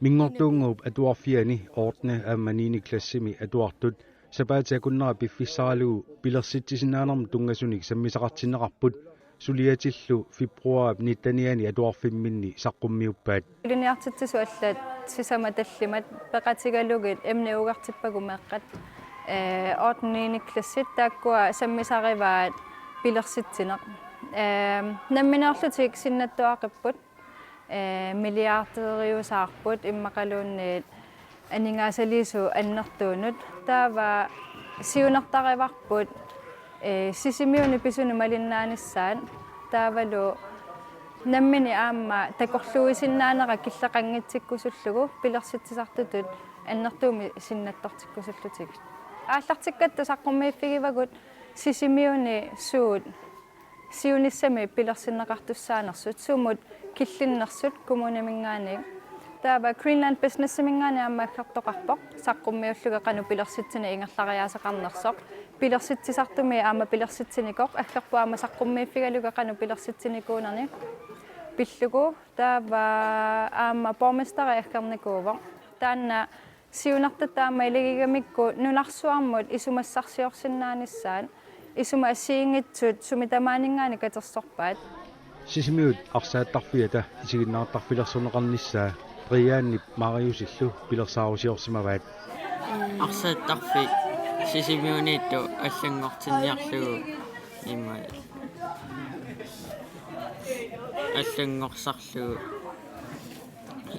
Minngortuunnguup Atuarfiani ordne ammanini klassimi atuartut sapaatiakunnera piffissaralugu pilersitsisinnaanarm tungasunik sammisaqartinneqarput suliatillu februar nittaniani atuarfimminni saqqummiuppaat iluniartitsisu allat sisama tallimat peqatigalugit emniugartippagu meeqqat ordniini klassit taakkua sammisarivaat pilersitsineq nammineerlutik sinnattuaqapput milliarderiusaarput immaqaluunniit aningaasaliisu annertuunut taava siunartarivarput Sisimiut pisunu malinnaanissaan taavalu nammini aamma takorluisinnaanera killaqanngitsikkusullugu pilersitsisartutut annertuumi sinnattartikkusullutik aallartikkattu saqqummiiffigivagut Sisimiuni suut siunissami pilersinneqartussaanersut suumut killinnersut kommunamingaani taava Greenland businessimingaani aammaakkartoqarpoq saqqummiulluga qanu pilersitsini ingerlariaasaqarnersoq pilersitsisartumi aamma pilersitsinikoq aggerpu aamma saqqummiiffigaluga qanu pilersitsinikuunerni pillugu taava aamma pormestari aggernikuuvoq taanna siunartata aamma iligigamikku nunarsuarmut isumassarsiorsinnaanissaan isuma asiingitsut sumitamaaninggaani katersorpaat Sisimiut arsaattarfiata isiginnaartarfilersorneqarnissaa riaannip mariusillu pilersaarusiorsimavaat arsaattarfi Sisimiuniittu аллангортинниарлугу имма аллангорсарлугу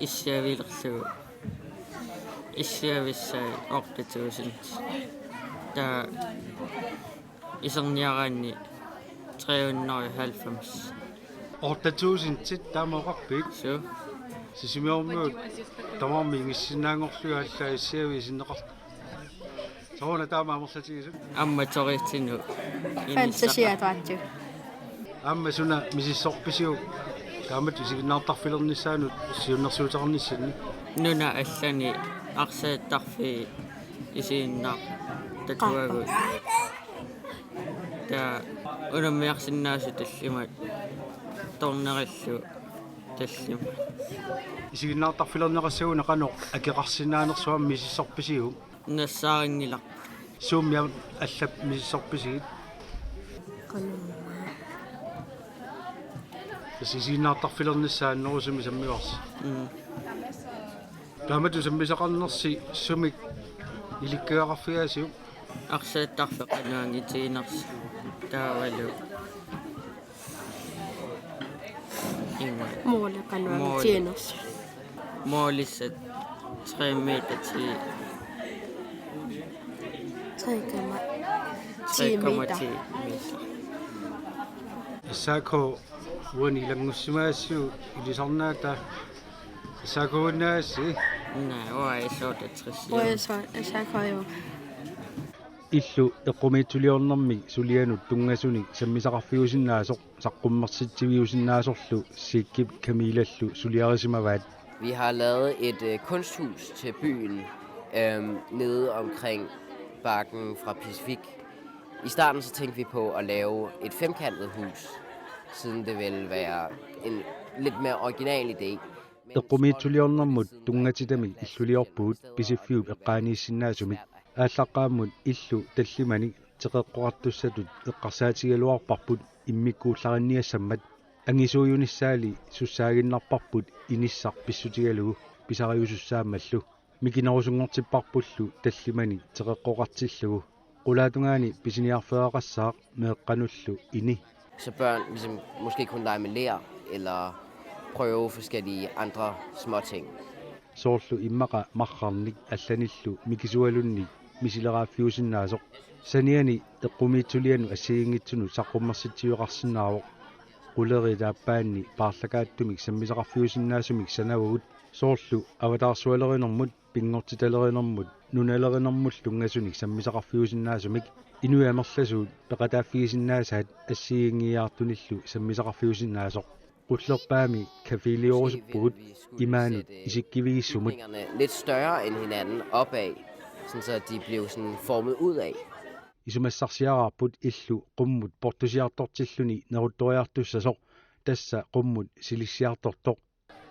иссавилерлугу иссависсаа ортатуусинт таа исерниараанни 390 ортатуусинтит таамоqarpit су Sisimiormuut тамармингиссинаангорлуга аллаа иссависиннеқар Soona taama amorlatigisut amma toriitsinu fantasiatuattu amma suna misissorpisiu taamat isiginnaartarfilernissaanut siunnersuuteqarnissinni nuna allani arsaattarfi isiinnaar takuagu ta unammiarsinnaasu tallimat tornerillu tallima isiginnaartarfilerneqassuuna qanoq akeqarsinnaanersuam misissorpisiu nassaaringilaq suumia allap misissorpisigit isiginnaartarfilernissaannerusumi sammivarsi taamatu sammisaqarnersi sumik ilikkaaqarfiaasiu arsaattarfeqanuangitiiners taavalu muuleqanuangitiiners moolissat 3 meter til 3,10 meter. Issaako wani langussumaasiu ilisarnaata issaakouunnaassi Issaako illu eqqumiitsuliornermi sulianut tungasuni sammisaqarfiusinnaasoq saqqummersitsiviusinnaasorlu sikkip kamilallu suliarisimavaat Vi har lavet et kunsthus til byen nede omkring bakken fra Pacific. I starten så tænkte vi på at lave et femkantet hus, siden det ville være en lidt mere original idé. eqqumiitsuliornermut tungatitami illuliorpuut pisiffiup eqqaaniissinnaasumik ааllaqqaammut illu tallimani teqeqqoqartussatut eqqarsaatigaluarparput immikkuullarinniassammat angisuuyunissaali sussaaginnarparput inissaq pissutigalugu pisariusussaammallu mikinerusungortipparpullu tallimani teqeqqoqartillugu qulaatungaani pisiniarfeaqassaaq meeqqanullu ini Så børn ligesom måske kunne lege med ler eller prøve forskellige andre småting. soorlu immaqa marrarnik allanillu mikisualunni misileraaffiusinnaasoq saniani eqqumiitsulianu assiingitsunu saqqummersitsiuqarsinnaaroq quleri taappaanni paarlakaattumik sammisaqarfiusinnaasumik sanavugut soorlu avataarsualerinermut pingortitalerinermut nunalerinermut lungasunik sammisaqarfiusinnaasumik inuamerlasuut peqataaffigisinnaasat assiingiaartunillu sammisaqarfiusinnaasoq qullerpaami kafiliorusuppugut imaanut isikkivigissumut Lidt større end hinanden opad, sådan så de blev sådan formet ud af. isumassarsiaraarput illu qummut portusiartortilluni neruttoriartussasoq tassa qummut silissiartortoq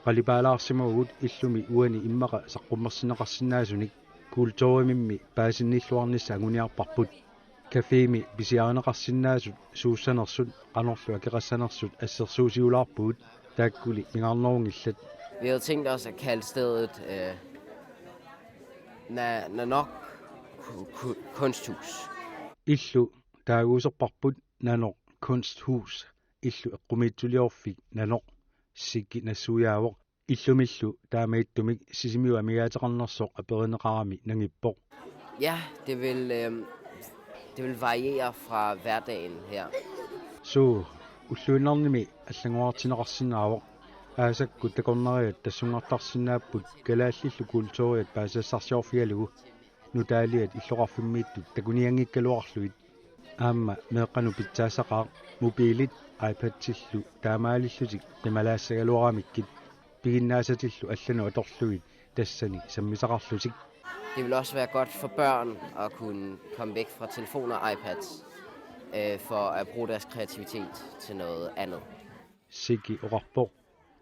qalipaalаарsimagut illumi uani immaqa saqqummersineqarsinnaasunik kultuurimimmi paasinniilluarnissa anguniarparput kafeemi pisiaaneqarsinnaasut suussanersut qanorlu akeqassanersut assersuusiulaarpuut taakkuli mingarnorungillat. Vi havde tænkt os at kalde stedet Nanok Kunsthus. Illu taaguuserparput Nanok Kunsthus illu eqqumiitsuliorfik Nanok sikki nassujaavoq illumillu taamaittumik Sisimiut amigaataqarnersoq aperineqarami nangippoq. Ja, det vil variere fra hverdagen her. Så ulluinarnimi allanguartineqarsinnaavoq aasakku takorneriat tassungartarsinnaaput kalaallillu kultuuriat paasassarsiorfialugu nutaaliat illoqarfimmiittut takuniangikkaluarluit aamma meeqqanu pitsaasaqaaq mobiilit iPad-tillu taamaalillutik qimalaassagaluaramikkit piginnaasatillu allanu atorluit tassani sammisaqarlutik. Det vil også være godt for børn at kunne komme væk fra telefoner og iPads for at bruge deres kreativitet til noget andet. Sikki oqarpoq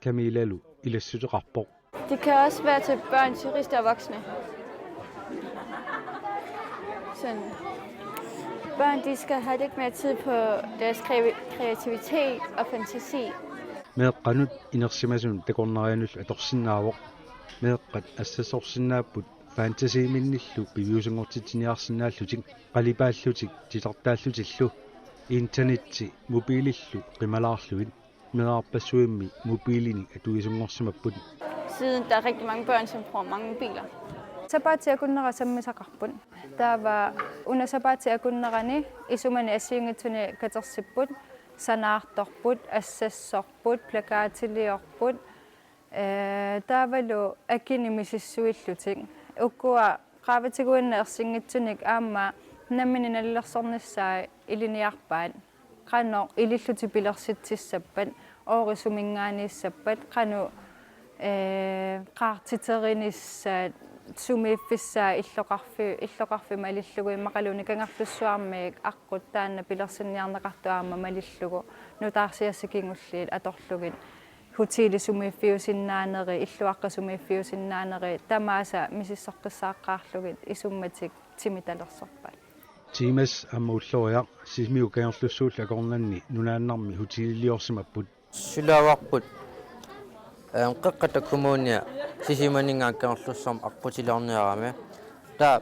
kamilalu ilassutiqarpoq. Det kan også være til børn, turister og voksne. Sådan. Børn de skal have lidt mere tid på deres kreativitet og fantasi. Meeqqanut inersimasun takornerianullu atorsinnaavoq meeqqat assasorsinnaaput fantasiiminnillu piviusungortitiniarsinnaallutik qalipaallutik titartaallutillu internetti mobiilillu qimalaarluit medarpassuimmi mobiilini atuisungorsimapput. Siden der er rigtig mange børn, som bruger mange mobiler. Sabaatiakunnera sammisaqarput. Taava una sabaatiakunnerani isumani assiungatuni katersipput sanaartorput assassorput plakaatiliorput taavalu akinimisissuillutik ukkua qaavatiguinneersinngitsunik aamma nammini nallersornissaa iliniarpaat qanno ililluti pilersitsissappat oorisumingaaniissappat qanu qaartiterinissa sumiiffissaa illoqarfi malillugu maqaluni kangarlussuarmiik aqqut taanna pilersinniarneqartu aamma malillugu nutaarsiassakingulliit atorlugit hutiili sumiiffiusinnaaneri illuaqqasumiiffiusinnaaneri tamaasa misissoqqissaaqqaarlugit isummatik timitalersorpat. Timas ammuulluria Sisimiut kayorlussuulla akornanni nunaannarmi hutiililiorsimapput. Sulawarput qaqqata kommunia sisimaningaakkaorlussorm aqqutilaorniarame ta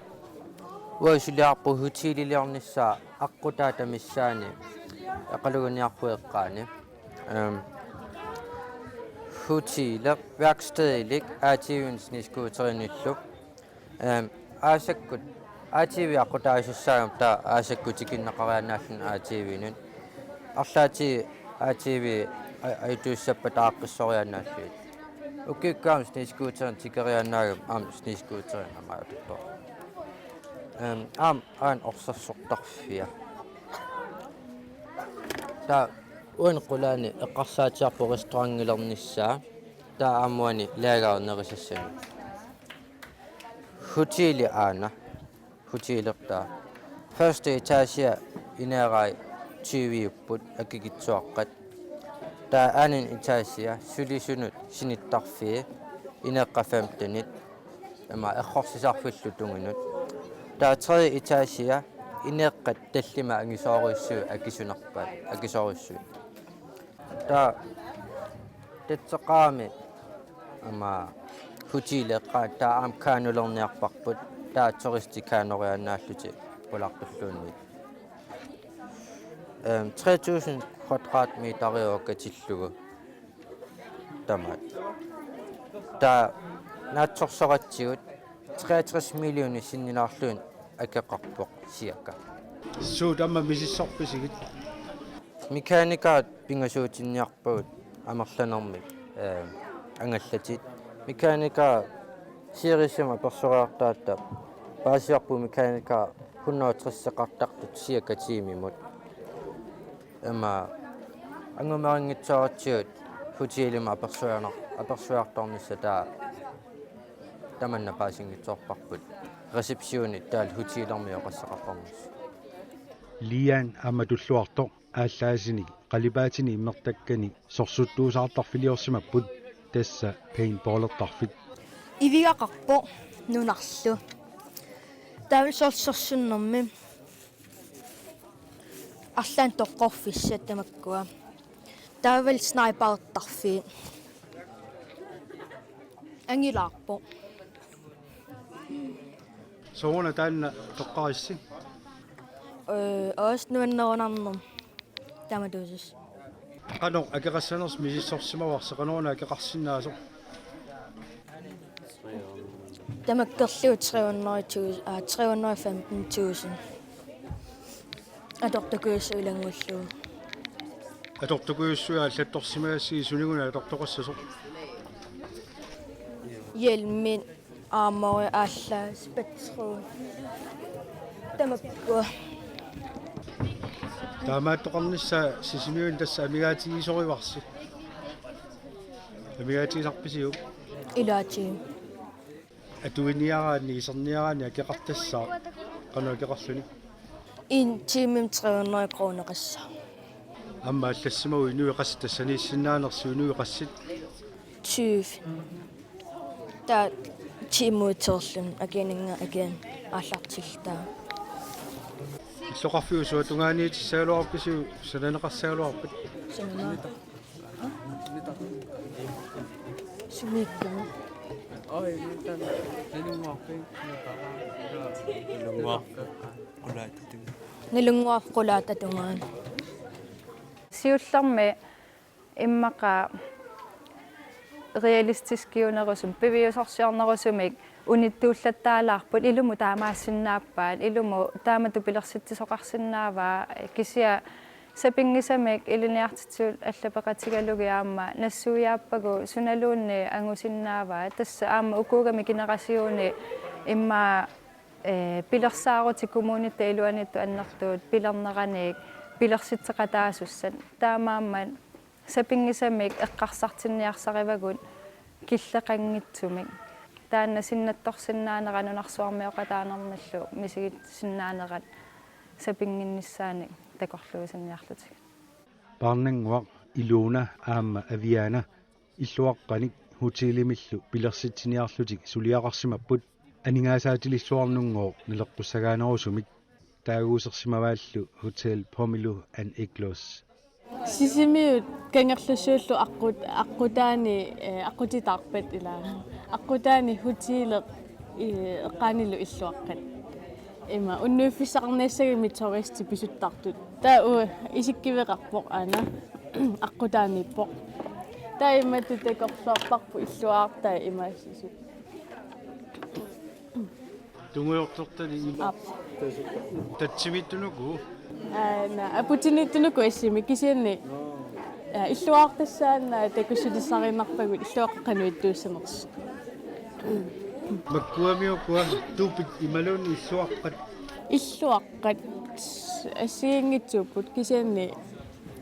uisuliarpu hutiililiornissaa aqqutaatamissaani aqaluguniarpueqqaani hutiile værkstedelik aativinsniskuuterinillu aasakkut aativi aqutaasussaaram ta aasakkutikinneqarianaallun aativinun arlaati aativi aituussappat aaqqissorianaalluit ukikkaam sniskuuterin tikerianaagam am sniskuuterin amaatuttor am aan orsassortarfia ta uan qulaani eqqarsaatiarpu restaurangilernissaa ta amuani laagaarnerissassani hutiili aana hutiilertaa første etage ineerai 20 akikitsuaqqat ta anin etage sulisunut sinittarfie ineqqa 15 ama eqqorsisarfullutungunut ta tredje etage ineqqat tallima angisooruissuu akisunerpaat akisoorissuu ta tetseqaami ama hutiileqqaa ta am kaanulerniarparput ta turistikaanorianaаллути pulaqtulluunni 3000 kvadratmeteriuakkatillugu tamat ta naatsorsoratsigut 63 millioni sinninaarluun akeqarpoq siaka Så damma misissorpisigit mekaanikaat pingasuutinniarpugut amerlanermik angallatit mekaanika sirisima persoriartaatta paasiarpu mekaanika 160 siaka tiimimut ama angumariнгитсоорtiut hutiilima apersuartornissa taa tamanna paasingitsoorparput receptioni taal hutiilermioqassaqartornis lian amadulluartoq ааllaasini qalipaatini immertakkani sorsuttuusaartarfiliorsimapput tassa paintballertarfit ivigaqarpo nunarlu taavsorsorsunnermi арлаан тоққорфиссат тамаккуа таавал снайпертарфи ангилаарпо soona taanna toqqarissi оос нуаннерунарнерм таматуусис qano akeqassaners misissorsimavарсеqanuuna akeqarsinnaasor тамаккерлуут 315,000 аторторкуйуссуилангуллуу atortukuussuya allattorsimagassigi suniguna atortoqassasor hjelmin armor alla spetsru tamakkuа taamaattoqarnissa sisimiun tassa amigaatigisorivarsi amigaatigisarpisiu ilaati atuiniaraani iserniaraani akeqartassaa qanu akeqarluni in timim 300 kroner qassa amma allassimagu inuiqas tassaniissinaanersi inuiqassit 20 ta timuuterlun agenanga agen аллартилтаа иллоqarfiu tungaaniitissaaluarpisiu sananeqarsaaluarpat санана сумикка налунгуарқулаататунгаан siullermi immaqa realistiskiunerusum piviusorsiornerusumik unittuullattaalaarput ilumu taamaassinnaappaat ilumu taamatu pilersitsisoqarsinnaavaa kisia sapingisamik iliniartitsuul allapaqatigalugiaamma nassuuyaappagu sunaluunni angusinnaavaa tassa aamma ukuugami generasiuni imma pilersaaruti kommunitta iluanittu annertuut pilerneraniik pilersitseqataasussan taamaamman sapingisamik eqqarsartinniarsarivagun killeqanngitsumik taanna sinnattorsinnaaneranunarsuarmioqataanermallu misigit sinnaanerat sapinginnissaani takorluusanniarlutik parnanguaq iluuna aamma aviana illuaqqanik hutilimillu pilersitsiniarlutik suliaqarsimapput aningaasaatililluarnunngoo naleqqussagaanerusumik taaguusersimavaallu hotel Pomilu and Iglos Sisimiut kangerlusuullu aqutaani aqutitarpat ila aqutaani hutiileq eqqaanillu illuaqqat ima unnuuffissaqarniassagimi turisti pisuttartut taa isikkiveqarpoq ana aqutaanippoq taa imatu takorluarparpu illuaartaa imaasisut tunguyortortani tatsimittunuku na aputinittunuku issimi kisianni illuaartassaanna takussutissarinnarpagut illuaqqanuittuussanersi makkuamiuqua tuupit imaluuni illuaqqat assiingitsuupput kisianni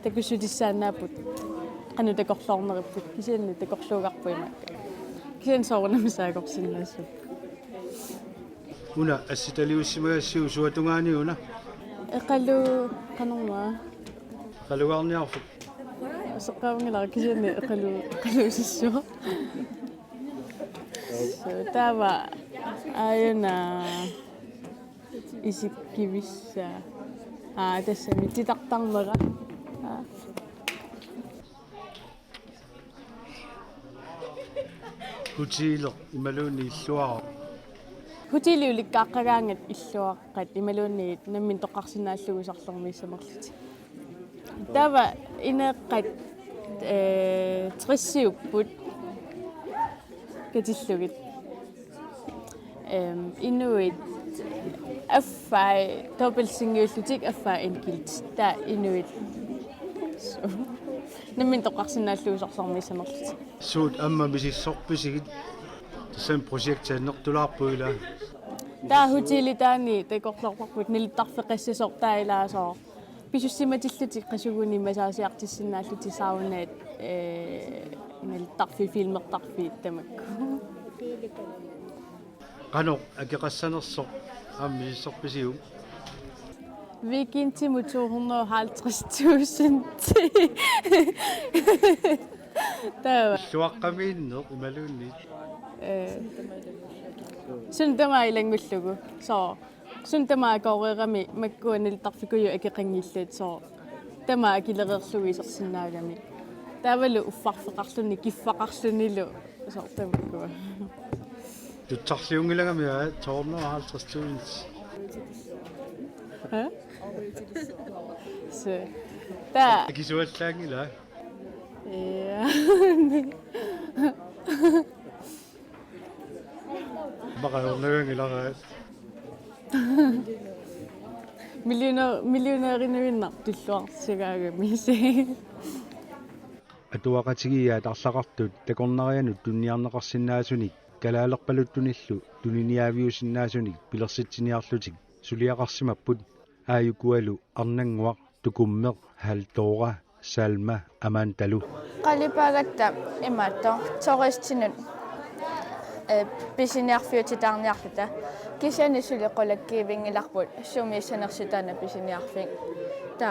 takussutissaaнаапут qanu takorluorneripput kisianni takorluugarpuimakka kisian soornamisaakorsinnaassut una assitaliussimaгассиу суатунгаaniuna eqalu qanormaa qaluarniarfut seqqaavngilaa kisianni eqaluusissua taava ayuna isikkivissa tassami titartarnera hutiile imaluuni illuara hutiiliulikkaaqagaangat illuaqqat imaluunni nammin toqqarsinaallugisarlermiissamerluti taava ineeqqat trissiupput katillugit inuit affai topelsingiullutik affai enkilt taa inuit nammin toqqarsinaallugisarlermiissamerluti suut amma misissorpisigit tassan projektaannertulaarpuila taa hutiilitaani takorlorparput nilittarfeqassisor pisussimatillutik qasuguni masaasiartissinnaalluti saaunaat nilittarfi filmertarfi tamakku qano akeqassanersoq misissorpisiu Vikintimu 250.000 Tava. Suaqqamiinneq imaluunni. Suntama ilangullugu. So suntama koreerami makkuaniltarfikuyu akeqangillut so tama akilereerluisersinnaagami. Tavalu uffarfeqarluni kiffaqarlunilu so tamakku. Tuttarliungilagami toorneraalterstuunit. Hæ? Så der Akisuallaangila. ja. Maqaornaangilaraat. Millionærinuinnar tulluarsigaagami se. Atuaqatigiaa tarlaqartut takornarianut tunniarneqarsinnaasunik kalaalerpaluttunillu tuniniaaviusinnaasunik pilersitsiniarlutik suliaqarsimapput aayukualu arnanguaq tukummeq haltoora salma amantalu Qalipagatta imatto toristinut pisiniarfiutitarniarluta kisani suliqolakkiivingilarbut sumiissanersitana pisiniarfing ta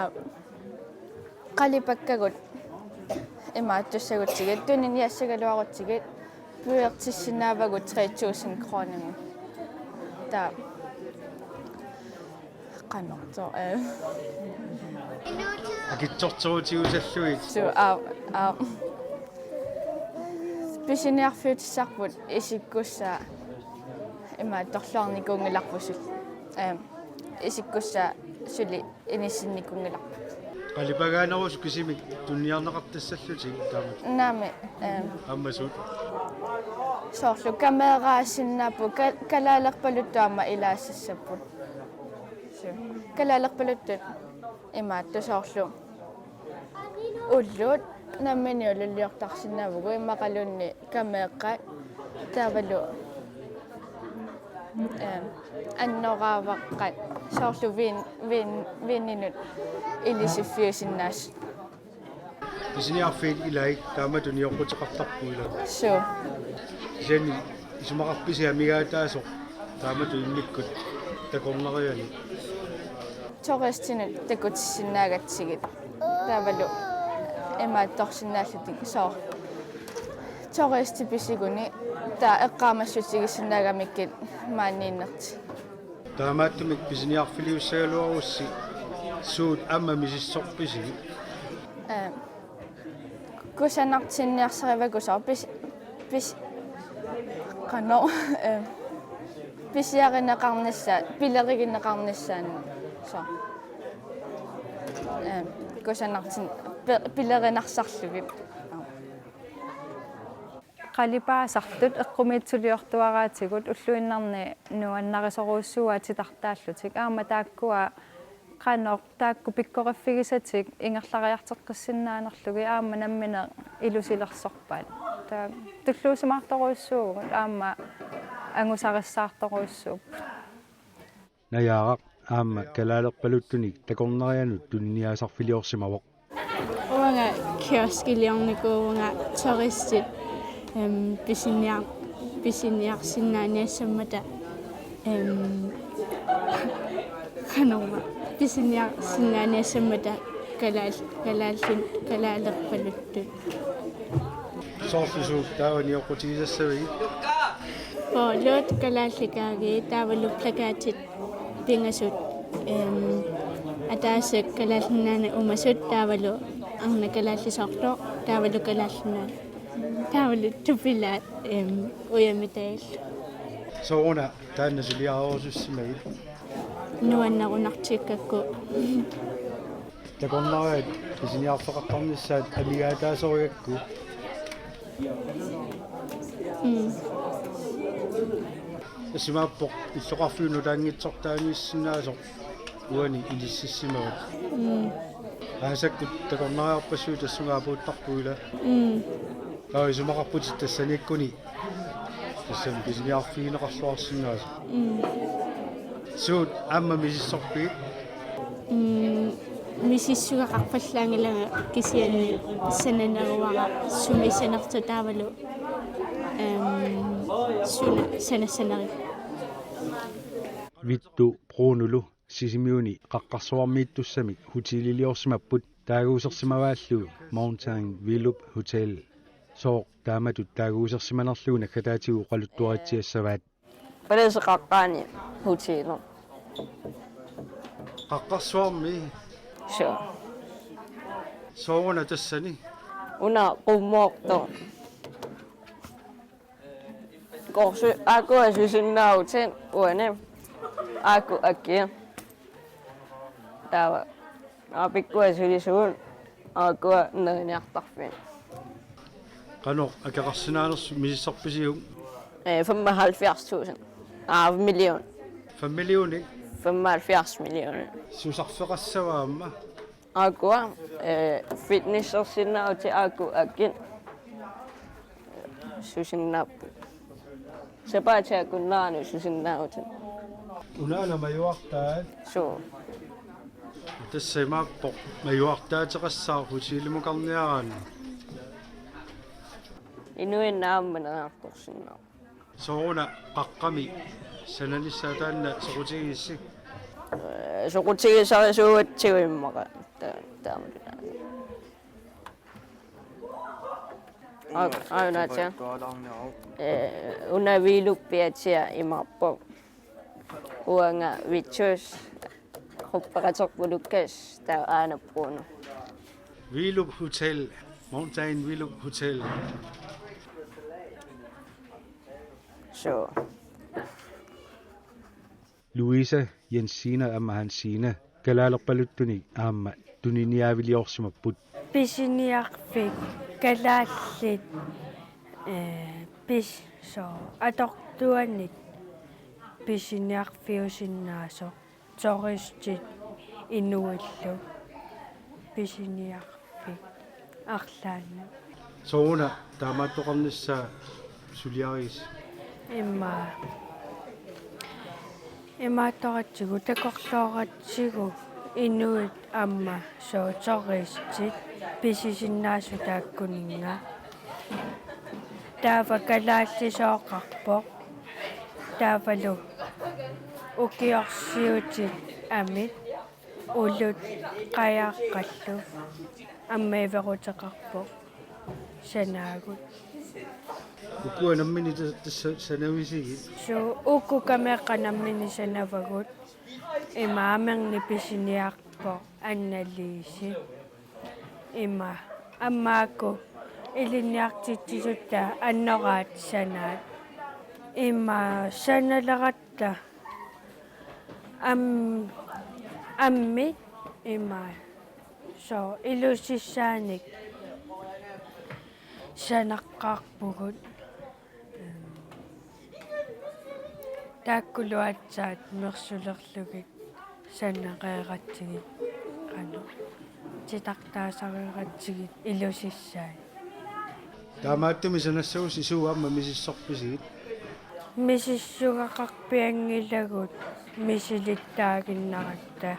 qalipakkagut imaattussagutsigit tuniniassagaluarutsigit pyertissinnaavagut 3000 kroner ta qanorto akitsortuutiusalluit so pisiniarfiutissarput isikkussa imaattorluarnikungilarpusut isikkussa suli inissinnikungilarpu qalipagaanerus kisimik tunniarneqartassallutik taamat naami ammasut soorlu kameeraasinnaappu kalaalerpaluttuama ilaassassapput kalaalerpaluttut imaattu soorlu ulluut nammini ululliortarsinnaavugu immaqalunni kameeqqa taavalu annoraavaqqat soorlu viinninut ilisiffiusinnaas pisiniarfiit ilaik taamatun ioqqutiqartarpuila so isani isumaqarpisi amigaataasoq taamatu immikkut takorneriani toristinut takutissinnaagatigit taavalu imaattorsinnaallutik soor toristipisiguni taa eqqaamassutigissinnaagamikki maanniinnerti taamaattumik pisiniarfiliussagaluarussi suut amma misissorpisi kusanartinniarsarivakusor pis qano pisiarineqarnissa pileriginneqarnissaan so kusanartin pilerinarsarslugi qalipaasaartut eqqumiitsuliortuaraatigut ulluinnarni nuannarisoruussuaatitartaallutik aama taakkua qanoq taakku pikkoraffigisatik ingerlariarteqqissinnaanерlugi aama nammine ilusilersorpaat taa tulluusimaartoruussuugut aama angusarissаарtoruussuup nayaaraq aama kalaalerpaluttunik takornerianut tunniaasarfiliorsimavoq Uanga kioskiliornikuunga turistit pisiniarsinnaaniassammata qanorma pisiniarsinnaaniassammata kalaalerpaluttut soorlusuuk taavaniorqutigisassavigi Lot kalaalikaagi taavalu plakaatit pingasut ataasek kalaallinnaana umasut taavalu arna kalaallisorto taavalu kalaallinaa taavalu tupilaat uyamitail soona taanna suliaruusussimagi nuannarunartikkakku takorneriat pisiniarfeqartarnissaat amigaataasoriakku Simaappoq illoqarfiunu taangitsortaaniissinaasoq uani ilississimagut aasakkut takorneriarpassuu tassungaapuuttarpuila isumaqarputit tassaniikkuni tassam pisiniarfiineqarluarsinnaas suut amma misissorpiit misissugaqarpallaangilanga kisianni sananeruara sumisanertu taavalu suna sanasanari vittu brunulu sisimiuni qaqqarsuarmiittussami hoteliliorsimapput taaguusersimavaallu Mountain Villup Hotel so taamatut taaguusersimanerluuna kataatigu qaluttuaritsiassavaat Palesaqaqqaani hoteller. qaqqarsuarmi Sure. sooruna tassani Una qummoorto. Korsu aku asusunnauten uane. Aku akia. Tawa. Apikku asulisuun. Aku naniartarfin. qano akaqarsinaanersu misissarpisiu 75.000. million. 5 millioni 75 millioner. susarfeqassavaamma Aku fitnessersinnauti aku akin. Susinnappu. Sepaatiakunnaanu susinnauten. unaana majuartaat So. тассаймааппо маюартаатеқассаа хутиилимукарниараани Inuinnaammanaqartorsinnaa. сооруна қаққами сананиссаатаанна соқутигиссик Soqutigisarisuuattiguimmaqa taamulaa. Aunaatia. Unaviiluppiatia imarpo. Uanga vitsus. Huppaqatorpulukkas taa aanappuunu. Vilup Hotel Mountain Vilup Hotel So. Louisa Jensina amma Hansina kalaalerpaluttuni aamma tuniniaaviliorsimapput Pisiniarfik kalaallit pis so atortuanit pisiniarfiusinnaaso toristit inuillu pisiniarfik arlaanna sooruna taamaattoqarnissaa suliaris имааттораатсигу такорлоораатсигу инуит амма соотористит писисиннаасу тааккунинга таава калааллисооқарпоқ таавалу укиорсиутит амит улут қаяаққаллу аммаиверутеқарпоқ санаагут ukkuanammini sanavisigi so ukku kameqqanammini sanavagut imaamerni pisiniarpo annaliisi ima ammaakku ilinniartitsisutta annoraat sanaat ima sanaleratta ammit ima so ilusissaanik sanaqqaarpugut taakkuluatsaat mersulerlugik sanaqeeratsigit qanu titaqtaasaqeeratsigit ilusissaai taamaattumi sanassaus isuuamma misissorpisigit misissugaqarpiangilagut misilittaaginnaratta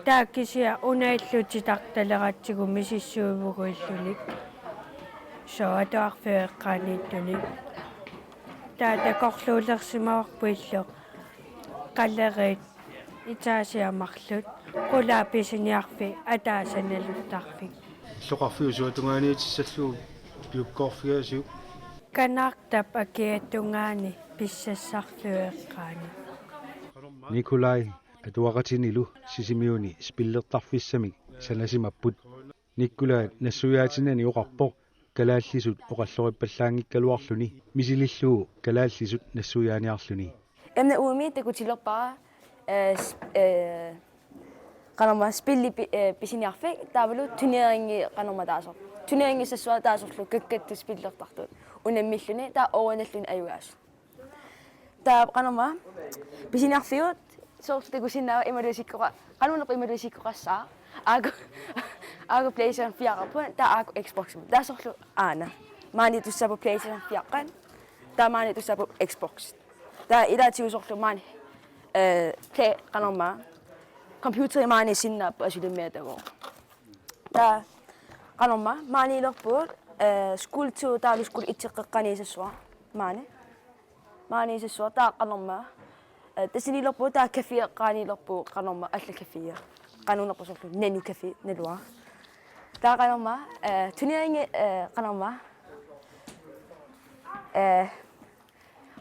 taakisia unaillu titaqtaleratsigu misissuuvuguillunik so atuarfiani taata korluulersimaarpuillu qallerit itaasiamarlut qulaapisiniarfi ataasanaluttarfik лоқарфиусуатунганиитиссаллуу пиуккорфиасиу канаартап акиаттунгаани писсассарлуеққаани Nikolai atuaqatinilу Sisimiuni spillertarfissamik sanasimapput Nikolai nassuyaatinani oqarpoq kalaallisut oqallorippallaangikkaluarluni misililluu kalaallisut nassuyaaniarluni Emne uumi tekutilerpara qanama spilli pisiniarfik taavalu turneringi qanama taasor turneringi sassua taasorlu kakkattu spillertartut unammilluni taa oranalluni ajuaas taa qanama pisiniarfiut soortu tekusinnaa imaluusikkoqa qanunerpa imaluusikkoqassaa aagu PlayStation 4 på taa aagu Xbox taasorlu aana maani tussaapu PlayStation 4 taa maani tussaapu Xbox taa ilaatiusorlu maani play qanama computer maani sinnaappu asulimmiatago taa qanama maani lorpuut school to taalu school itseqqeqqaniisassua maani sassua taa qanama tasini lorpuut taa cafe eqqaani lorpuu qanama alla cafe qanunerpasorlu nanu cafe nalua Der qanorma turnering qanorma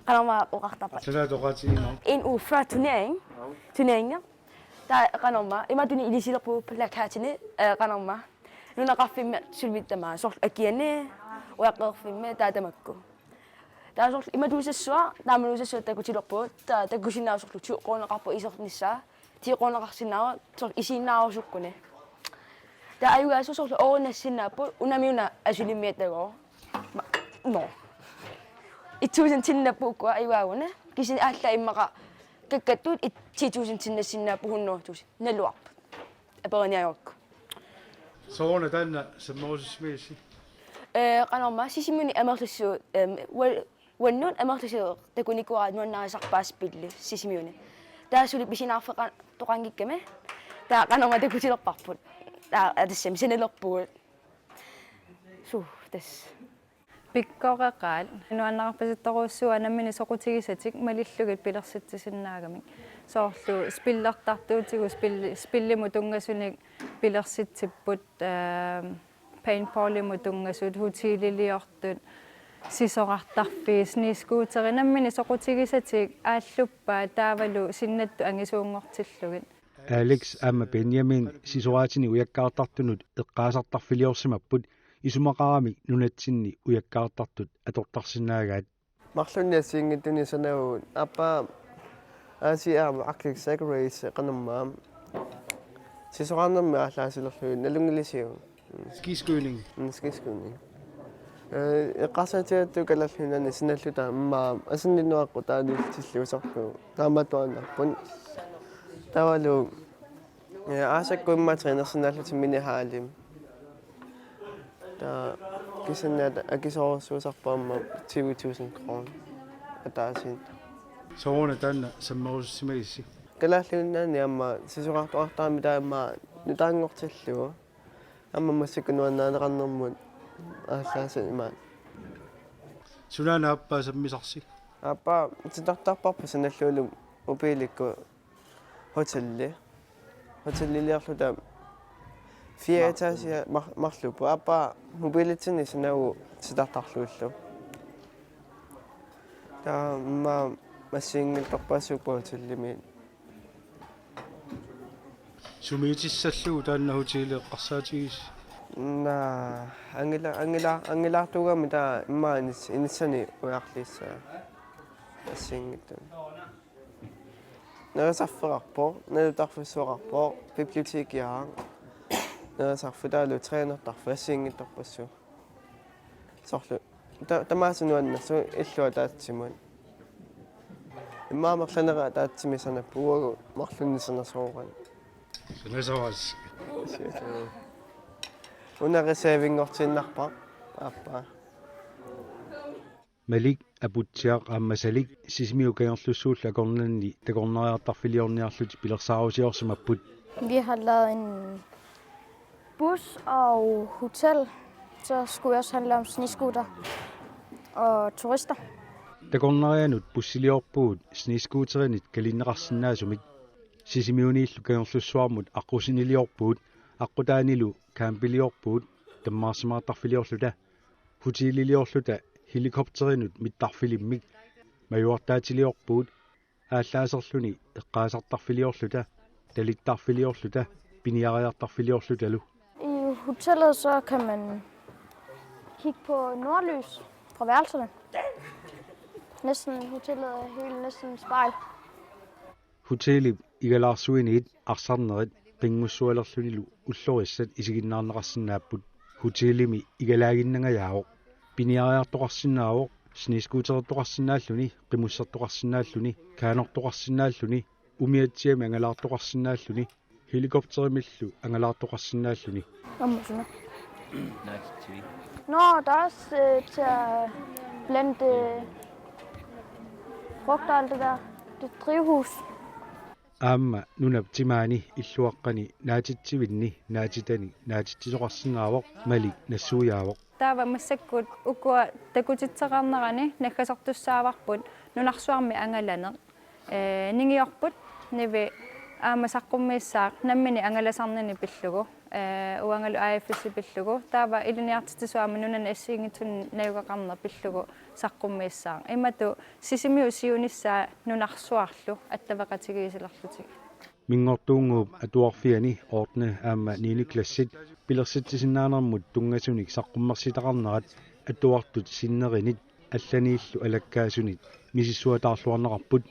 qanorma uqartarpa. Sillä toqatiina. En uge før turneringen. Der qanorma ima tuni ilisillerpu plakatini qanorma. Nuna qaffimma sulvittamaa sort akiane uaqerfimma taatamakku. Der sort ima tuusassua taamanuusassua takutilorpu takusinnaarsorlu 20 kroneqarpu isernissaa 10 kroneqarsinnaava sort isiinnaarsukkune. Der er jo altså så overnassende på, unamiuna asylimetago. No. I 1000 tinna på går i vagene. Kisin alla imara. Kakatut i 10.000 tinna sinna på 100.000. Nelluap. Bare New York. Så er den som Moses. Qanorma Sisimiut emertissuu wannun emertissuu takunikuarat nuannaasarpaaspilli Sisimiut. Der suli bisinarfeqa toqangikkame. Der qanorma takutilerparput. Der er det simpelthen eller på. Så det. Pikkoreqaal nuannarpasittoruussuа nammini soqutigisatik malillugut pilersitsisinnaagami soorlu spillertartuutigu spillimu tungasunik pilersitsipput paintballimu tungasut hutiililiortut sisorartarfiis niiskuuteri nammini soqutigisatik aalluppaa taavalu sinnattu angisuungortillugit Alex amma Benjamin sisoraatini ujakkaartartunut eqqaasartarfiliorsimapput isumaqarami nunatsinni ujakkaartartut atortarsinnaagaat Marlunniassiingittuni sanavu appa asiaama aqlik sagarays qanermaam sisoraarnermi aalлаасилерлуи налунгилисиу skiskydning skiskydning eqqarsaatiattu kalallunani sinalluta ammaa asinninnuaqqu taaniltilluusarlu taamatuanarpun tavalu aasakkuimmatrinersinalluti minihaalim der kisanat akisoorsuusarpaamma 20.000 kroner ataasin soona tanna som Moses kalaalluunnaani amma sisuqartuartaami taamma nutaangortillugu amma massakunuannaaneqarnermut aalлааsan imaat sunana appa sammisarsi appa titartarparpa sanalluulum upiilikku hotelliliarluta 4 etasia marlupu appa mobilitini sanavu titartarluullu ta massiingiltorpassupa hotellimi sumiitissalluu taanna hutiileqqarsaatigiis na angilaartugami ta immaanis inissani ujarlissaa massiingittun Nærasarferarpo, nalutarfussuararpo, bibliotekiaang. Nærasarfutaalu trænertarfassiingittorpassu. Sorlu. Tamaasanuannassu illua taatsimut. Imaamerlanera taatsimissanappu uagu marlunnisernersuuran. Sanasavas. Unareservingortinnarpa appa. Malik abutsiaq ammasalik sisimiukagerlussuulla kornanni takornariartarfiliorniarlut pilersaarusiorsumapput. Vi har lavet en bus og hotel. Så skulle vi også handle om snescooter og turister. Takornarianut bussiliorpuut snescooterinit kalinneqarsinnaasumik sisimiuniillukagerlussuarmut aqusiniliorpuut aqutaanilu kampiliorpuut tammaarsimaartarfiliorluta hutiililiorluta helikopterinut mittarfilimmik majuartaatiliorpuut aalлааserluni eqqaasartarfiliorluta talittarfiliorluta piniariartarfiliorlutalu I hotellet så kan man kigge på nordlys fra værelserne. Næsten hotellet er helt næsten spejl. hotelli igalarsuiniit arsarnerit qingussualerlunilu ullorissat isiginnaarneqarsinnaaput hotellimi igalaaginnangajaawoq piniariartoqarsinnaavoq snescootertoqarsinnaalluni qimussartoqarsinnaalluni kaanortoqarsinnaalluni umiatsiami angalaartoqarsinnaalluni helikopterimillu angalaartoqarsinnaalluni Nå, der er også til at blande frugt og alt det der. Det drivhus. aamma nunaptimaani illuaqqani naatitsivinni naatitani naatitsisoqarsinnaavoq malik nassuujaavoq taava massakkut ukua takutitseqarnerani nakkasortussaavarput nunarsuarmi angalaneq ningiorput nivi aama saqqummiissaaq nammini angalasarnini pillugu uangalu AFS-pillugu taava iluniartitisuamanunana assiingitun nayuqaqarnerpillugu saqqummiissaan imatu Sisimiut siunissaa nunarsuarlu attavaqatigiisilerlutik Minngortuunnguup Atuarfiani ordne aamma 9. klassit pilersitsisinnaanarmut tungasunik saqqummersitaqarnerat atuartut sinnerinit allaniillu alakkaasunik misissuataarluarnerarput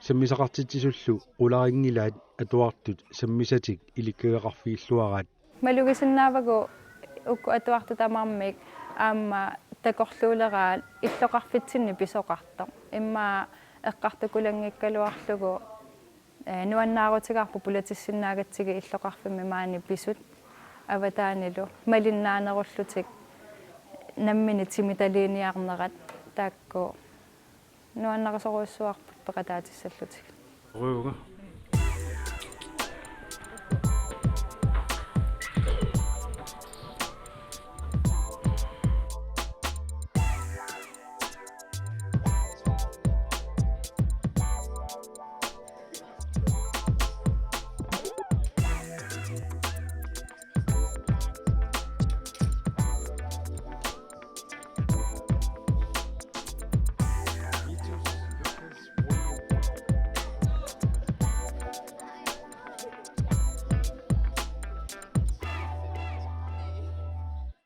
sammisaqartitsisullu qularingilaat atuartut sammisatik ilikkagaqarfiilluaraat malugisinnaavagu ukku atuartutamarmik aamma takorluuleraal illoqarfitsinni pisoqarto imma eqqartukulangikkaluarlugu nuannaarutigarpu pulatissinnaagatsigi illoqarfimmi maani pisut avataanilu malinnaanerullutik nammini timitaliiniarnerat taakku nuannaqasoruissuarput peqataatissаллутик